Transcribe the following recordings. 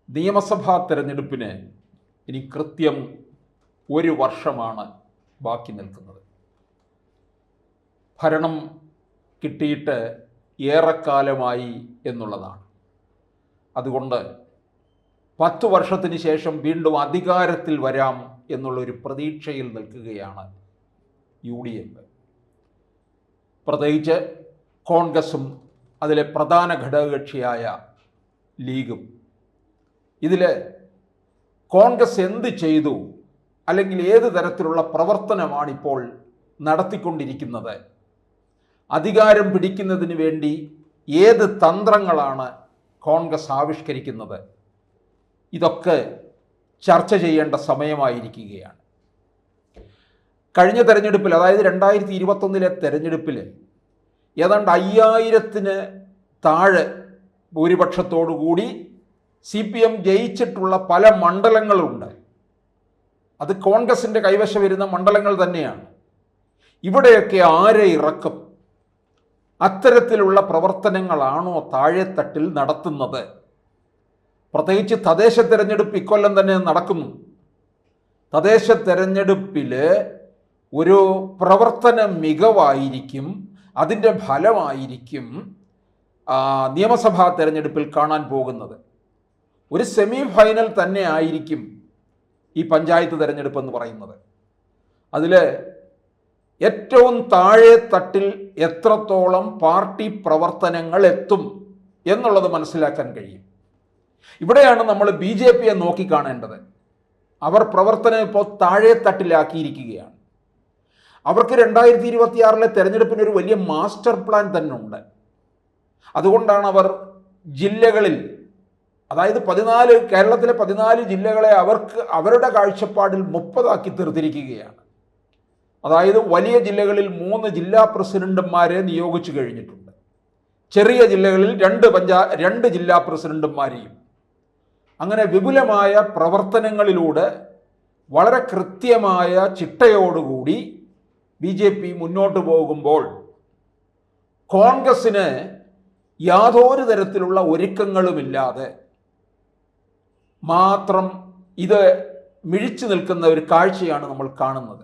നിയമസഭാ തെരഞ്ഞെടുപ്പിന് ഇനി കൃത്യം 1 വർഷമാണ് ബാക്കി നിൽക്കുന്നത്. ഭരണം കിട്ടിയിട്ട് ഏറെക്കാലമായി എന്നുള്ളതാണ്. അതുകൊണ്ട് 10 വർഷത്തിന് ശേഷം വീണ്ടും അധികാരത്തിൽ വരാം എന്നുള്ളൊരു പ്രതീക്ഷയിൽ നിൽക്കുകയാണ് UDF. പ്രത്യേകിച്ച് കോൺഗ്രസും അതിലെ പ്രധാന ഘടകകക്ഷിയായ ലീഗും. ഇതിൽ കോൺഗ്രസ് എന്ത് ചെയ്തു, അല്ലെങ്കിൽ ഏത് തരത്തിലുള്ള പ്രവർത്തനമാണിപ്പോൾ നടത്തിക്കൊണ്ടിരിക്കുന്നത്, അധികാരം പിടിക്കുന്നതിന് വേണ്ടി ഏത് തന്ത്രങ്ങളാണ് കോൺഗ്രസ് ആവിഷ്കരിക്കുന്നത്, ഇതൊക്കെ ചർച്ച ചെയ്യേണ്ട സമയമായിരിക്കുകയാണ്. കഴിഞ്ഞ തെരഞ്ഞെടുപ്പിൽ, അതായത് 2021 തെരഞ്ഞെടുപ്പിൽ ഏതാണ്ട് 5000-ന് താഴെ ഭൂരിപക്ഷത്തോടുകൂടി CPM ജയിച്ചിട്ടുള്ള പല മണ്ഡലങ്ങളുണ്ട്. അത് കോൺഗ്രസിൻ്റെ കൈവശം വരുന്ന മണ്ഡലങ്ങൾ തന്നെയാണ്. ഇവിടെയൊക്കെ ആരെ ഇറക്കും? അത്തരത്തിലുള്ള പ്രവർത്തനങ്ങളാണോ താഴെത്തട്ടിൽ നടത്തുന്നത്? പ്രത്യേകിച്ച് തദ്ദേശ തെരഞ്ഞെടുപ്പ് ഇക്കൊല്ലം തന്നെ നടക്കുന്നു. തദ്ദേശ തെരഞ്ഞെടുപ്പിൽ ഒരു പ്രവർത്തന മികവായിരിക്കും, അതിൻ്റെ ഫലമായിരിക്കും നിയമസഭാ തെരഞ്ഞെടുപ്പിൽ കാണാൻ പോകുന്നത്. ഒരു സെമി ഫൈനൽ തന്നെ ആയിരിക്കും ഈ പഞ്ചായത്ത് തെരഞ്ഞെടുപ്പ് എന്ന് പറയുന്നത്. അതിൽ ഏറ്റവും താഴെ തട്ടിൽ എത്രത്തോളം പാർട്ടി പ്രവർത്തനങ്ങൾ എത്തും എന്നുള്ളത് മനസ്സിലാക്കാൻ കഴിയും. ഇവിടെയാണ് നമ്മൾ BJPയെ നോക്കിക്കാണേണ്ടത്. അവർ പ്രവർത്തനം ഇപ്പോൾ താഴെ തട്ടിലാക്കിയിരിക്കുകയാണ്. അവർക്ക് 2026 തെരഞ്ഞെടുപ്പിനൊരു വലിയ മാസ്റ്റർ പ്ലാൻ തന്നെ ഉണ്ട്. അതുകൊണ്ടാണ് അവർ ജില്ലകളിൽ, അതായത് കേരളത്തിലെ 14 ജില്ലകളെ അവരുടെ കാഴ്ചപ്പാടിൽ 30 തീർത്തിരിക്കുകയാണ്. അതായത് വലിയ ജില്ലകളിൽ 3 ജില്ലാ പ്രസിഡന്റുമാരെ നിയോഗിച്ചു കഴിഞ്ഞിട്ടുണ്ട്. ചെറിയ ജില്ലകളിൽ 2 ജില്ലാ പ്രസിഡന്റുമാരെയും. അങ്ങനെ വിപുലമായ പ്രവർത്തനങ്ങളിലൂടെ വളരെ കൃത്യമായ ചിട്ടയോടുകൂടി BJP മുന്നോട്ട് പോകുമ്പോൾ കോൺഗ്രസ്സിന് യാതൊരു തരത്തിലുള്ള ഒരുക്കങ്ങളുമില്ലാതെ മാത്രം ഇത് മിഴിച്ചു നിൽക്കുന്ന ഒരു കാഴ്ചയാണ് നമ്മൾ കാണുന്നത്.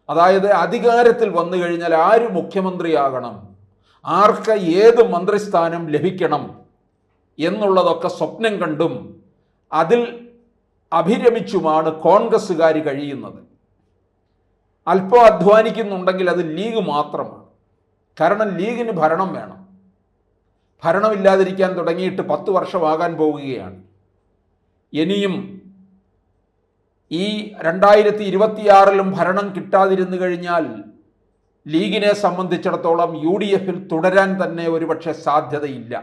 അതായത് അധികാരത്തിൽ വന്നു കഴിഞ്ഞാൽ ആര് മുഖ്യമന്ത്രിയാകണം, ആർക്ക് ഏത് മന്ത്രിസ്ഥാനം ലഭിക്കണം എന്നുള്ളതൊക്കെ സ്വപ്നം കണ്ടും അതിൽ അഭിരമിച്ചുമാണ് കോൺഗ്രസ്സുകാർ കഴിയുന്നത്. അല്പം അധ്വാനിക്കുന്നുണ്ടെങ്കിൽ അത് ലീഗ് മാത്രമാണ്. കാരണം ലീഗിന് ഭരണം വേണം. ഭരണമില്ലാതിരിക്കാൻ തുടങ്ങിയിട്ട് 10 വർഷമാകാൻ പോവുകയാണ്. ഇനിയും ഈ 2026 ഭരണം കിട്ടാതിരുന്നു കഴിഞ്ഞാൽ ലീഗിനെ സംബന്ധിച്ചിടത്തോളം UDFിൽ തുടരാൻ തന്നെ ഒരുപക്ഷെ സാധ്യതയില്ല.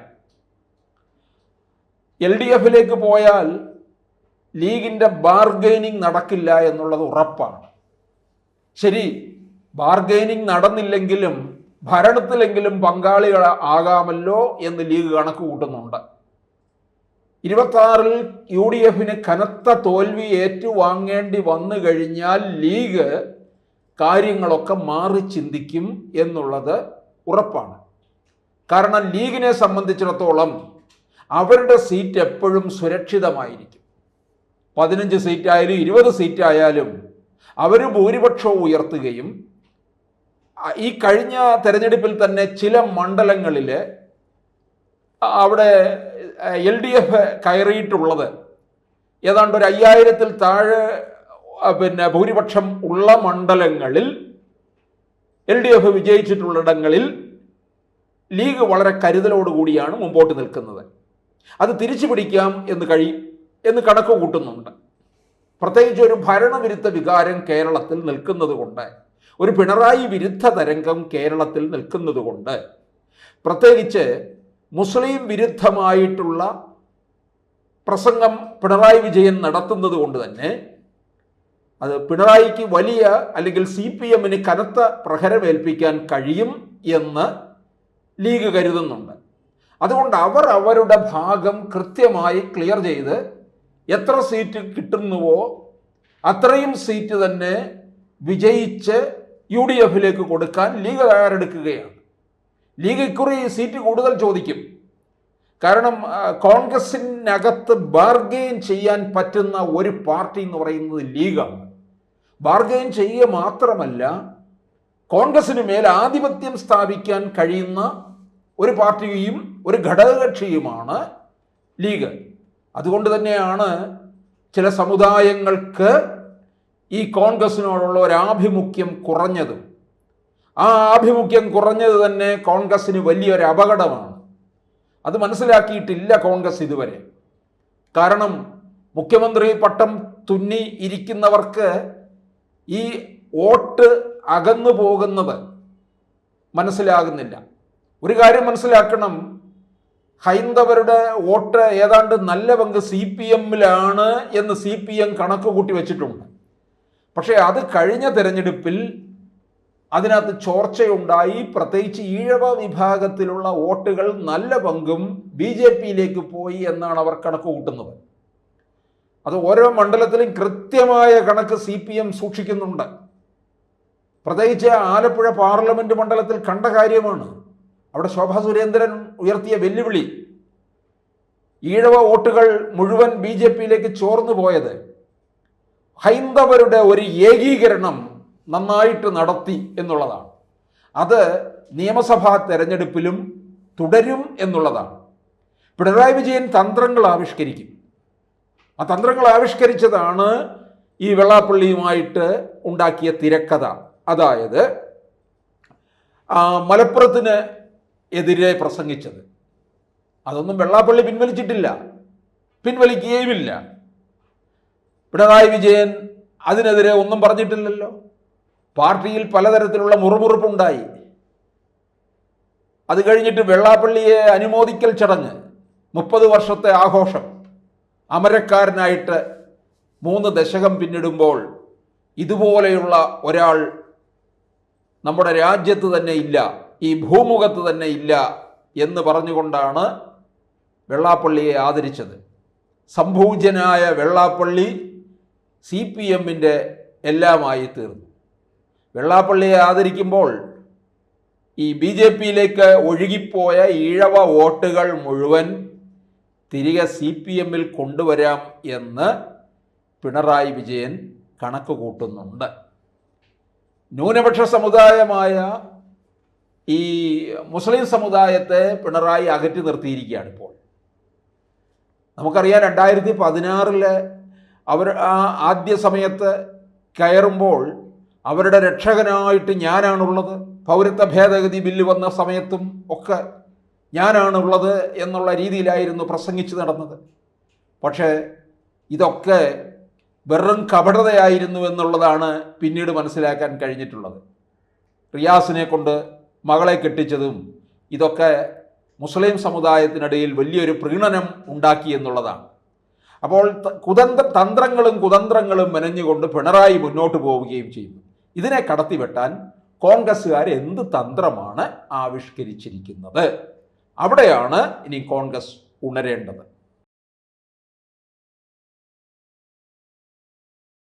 LDFിലേക്ക് പോയാൽ ലീഗിൻ്റെ ബാർഗെയിനിങ് നടക്കില്ല എന്നുള്ളത് ഉറപ്പാണ്. ശരി, ബാർഗെയിനിങ് നടന്നില്ലെങ്കിലും ഭരണത്തിലെങ്കിലും പങ്കാളികൾ ആകാമല്ലോ എന്ന് ലീഗ് കണക്ക് കൂട്ടുന്നുണ്ട്. 26 UDFിന് കനത്ത തോൽവി ഏറ്റുവാങ്ങേണ്ടി വന്നു കഴിഞ്ഞാൽ ലീഗ് കാര്യങ്ങളൊക്കെ മാറി ചിന്തിക്കും എന്നുള്ളത് ഉറപ്പാണ്. കാരണം ലീഗിനെ സംബന്ധിച്ചിടത്തോളം അവരുടെ സീറ്റ് എപ്പോഴും സുരക്ഷിതമായിരിക്കും. 15 സീറ്റായാലും 20 സീറ്റായാലും അവർ ഭൂരിപക്ഷവും ഉയർത്തുകയും ഈ കഴിഞ്ഞ തെരഞ്ഞെടുപ്പിൽ തന്നെ ചില മണ്ഡലങ്ങളിൽ അവിടെ LDF കയറിയിട്ടുള്ളത് ഏതാണ്ട് ഒരു 5000-ൽ താഴെ ഭൂരിപക്ഷം ഉള്ള മണ്ഡലങ്ങളിൽ LDF വിജയിച്ചിട്ടുള്ളിടങ്ങളിൽ ലീഗ് വളരെ കരുതലോടുകൂടിയാണ് മുമ്പോട്ട് നിൽക്കുന്നത്. അത് തിരിച്ചു പിടിക്കാം എന്ന് കണക്ക് കൂട്ടുന്നുണ്ട്. പ്രത്യേകിച്ച് ഒരു ഭരണവിരുദ്ധ വികാരം കേരളത്തിൽ നിൽക്കുന്നത് കൊണ്ട്, ഒരു പിണറായി വിരുദ്ധ തരംഗം കേരളത്തിൽ നിൽക്കുന്നത് കൊണ്ട്, പ്രത്യേകിച്ച് മുസ്ലിം വിരുദ്ധമായിട്ടുള്ള പ്രസംഗം പിണറായി വിജയൻ നടത്തുന്നത് കൊണ്ട് തന്നെ അത് പിണറായിക്ക് വലിയ, അല്ലെങ്കിൽ CPMന് കനത്ത പ്രഹരമേൽപ്പിക്കാൻ കഴിയും എന്ന് ലീഗ് കരുതുന്നുണ്ട്. അതുകൊണ്ട് അവർ അവരുടെ ഭാഗം കൃത്യമായി ക്ലിയർ ചെയ്ത് എത്ര സീറ്റ് കിട്ടുന്നുവോ അത്രയും സീറ്റ് തന്നെ വിജയിച്ച് UDFിലേക്ക് കൊടുക്കാൻ ലീഗ് തയ്യാറെടുക്കുകയാണ്. ലീഗ് ഇക്കുറി സീറ്റ് കൂടുതൽ ചോദിക്കും. കാരണം കോൺഗ്രസിനകത്ത് ബാർഗെയിൻ ചെയ്യാൻ പറ്റുന്ന ഒരു പാർട്ടി എന്ന് പറയുന്നത് ലീഗാണ്. ബാർഗെയിൻ ചെയ്യുക മാത്രമല്ല, കോൺഗ്രസിന് മേൽ ആധിപത്യം സ്ഥാപിക്കാൻ കഴിയുന്ന ഒരു പാർട്ടിയും ഒരു ഘടകകക്ഷിയുമാണ് ലീഗ്. അതുകൊണ്ട് തന്നെയാണ് ചില സമുദായങ്ങൾക്ക് ഈ കോൺഗ്രസിനോടുള്ള ഒരു ആഭിമുഖ്യം കുറഞ്ഞതും. ആ ആഭിമുഖ്യം കുറഞ്ഞത് തന്നെ കോൺഗ്രസിന് വലിയൊരു അപകടമാണ്. അത് മനസ്സിലാക്കിയിട്ടില്ല കോൺഗ്രസ് ഇതുവരെ. കാരണം മുഖ്യമന്ത്രി പട്ടം തുന്നി ഇരിക്കുന്നവർക്ക് ഈ വോട്ട് അകന്നു പോകുന്നത് മനസ്സിലാകുന്നില്ല. ഒരു കാര്യം മനസ്സിലാക്കണം, ഹൈന്ദവരുടെ വോട്ട് ഏതാണ്ട് നല്ല പങ്ക് CPM-ലാണ് എന്ന് CPM കണക്ക് കൂട്ടി വെച്ചിട്ടുണ്ട്. പക്ഷേ അത് കഴിഞ്ഞ തെരഞ്ഞെടുപ്പിൽ അതിനകത്ത് ചോർച്ചയുണ്ടായി. പ്രത്യേകിച്ച് ഈഴവ വിഭാഗത്തിലുള്ള വോട്ടുകൾ നല്ല പങ്കും BJP-യിലേക്ക് പോയി എന്നാണ് അവർ കണക്ക് കൂട്ടുന്നത്. അത് ഓരോ മണ്ഡലത്തിലും കൃത്യമായ കണക്ക് CPM സൂക്ഷിക്കുന്നുണ്ട്. പ്രത്യേകിച്ച് ആലപ്പുഴ പാർലമെന്റ് മണ്ഡലത്തിൽ കണ്ട കാര്യമാണ്. അവിടെ ശോഭാ സുരേന്ദ്രൻ ഉയർത്തിയ വെല്ലുവിളി, ഈഴവ വോട്ടുകൾ മുഴുവൻ BJP-യിലേക്ക് ചോർന്നു പോയത് ഹൈന്ദവരുടെ ഒരു ഏകീകരണം നന്നായിട്ട് നടത്തി എന്നുള്ളതാണ്. അത് നിയമസഭാ തെരഞ്ഞെടുപ്പിലും തുടരും എന്നുള്ളതാണ്. പിണറായി വിജയൻ തന്ത്രങ്ങൾ ആവിഷ്കരിക്കും. ആ തന്ത്രങ്ങൾ ആവിഷ്കരിച്ചതാണ് ഈ വെള്ളാപ്പള്ളിയുമായിട്ട് ഉണ്ടാക്കിയ തിരക്കഥ. അതായത് മലപ്പുറത്തിന് എതിരെ പ്രസംഗിച്ചത്, അതൊന്നും വെള്ളാപ്പള്ളി പിൻവലിച്ചിട്ടില്ല, പിൻവലിക്കുകയുമില്ല. പിണറായി വിജയൻ അതിനെതിരെ ഒന്നും പറഞ്ഞിട്ടില്ലല്ലോ. പാർട്ടിയിൽ പലതരത്തിലുള്ള മുറുമുറുപ്പുണ്ടായി. അത് കഴിഞ്ഞിട്ട് വെള്ളാപ്പള്ളിയെ അനുമോദിക്കൽ ചടങ്ങ്, 30 വർഷത്തെ ആഘോഷം, അമരക്കാരനായിട്ട് 3 ദശകം പിന്നിടുമ്പോൾ ഇതുപോലെയുള്ള ഒരാൾ നമ്മുടെ രാജ്യത്ത് തന്നെ ഇല്ല, ഈ ഭൂമുഖത്ത് തന്നെ ഇല്ല എന്ന് പറഞ്ഞുകൊണ്ടാണ് വെള്ളാപ്പള്ളിയെ ആദരിച്ചത്. സംഭൂജനായ വെള്ളാപ്പള്ളി CPM-ൻ്റെ എല്ലാമായി തീർന്നു. വെള്ളാപ്പള്ളിയെ ആദരിക്കുമ്പോൾ ഈ BJP-യിലേക്ക് ഒഴുകിപ്പോയ ഈഴവ വോട്ടുകൾ മുഴുവൻ തിരികെ CPM-ൽ കൊണ്ടുവരാം എന്ന് പിണറായി വിജയൻ കണക്ക് കൂട്ടുന്നുണ്ട്. ന്യൂനപക്ഷ സമുദായമായ ഈ മുസ്ലിം സമുദായത്തെ പിണറായി അകറ്റി നിർത്തിയിരിക്കുകയാണ് ഇപ്പോൾ. നമുക്കറിയാം 2016 അവർ ആദ്യ സമയത്ത് കയറുമ്പോൾ അവരുടെ രക്ഷകനായിട്ട് ഞാനാണുള്ളത്, പൗരത്വ ഭേദഗതി ബില്ല് വന്ന സമയത്തും ഒക്കെ ഞാനാണുള്ളത് എന്നുള്ള രീതിയിലായിരുന്നു പ്രസംഗിച്ച് നടന്നത്. പക്ഷേ ഇതൊക്കെ വെറും കപടതയായിരുന്നു എന്നുള്ളതാണ് പിന്നീട് മനസ്സിലാക്കാൻ കഴിഞ്ഞിട്ടുള്ളത്. റിയാസിനെ കൊണ്ട് മകളെ കെട്ടിച്ചതും ഇതൊക്കെ മുസ്ലിം സമുദായത്തിനിടയിൽ വലിയൊരു പ്രീണനം ഉണ്ടാക്കി എന്നുള്ളതാണ്. അപ്പോൾ തന്ത്രങ്ങളും കുതന്ത്രങ്ങളും മെനഞ്ഞുകൊണ്ട് പിണറായി മുന്നോട്ട് പോവുകയും ചെയ്യുന്നു. ഇതിനെ കടത്തിവെട്ടാൻ കോൺഗ്രസ്സുകാർ എന്ത് തന്ത്രമാണ് ആവിഷ്കരിച്ചിരിക്കുന്നത്? അവിടെയാണ് ഇനി കോൺഗ്രസ് ഉണരേണ്ടത്.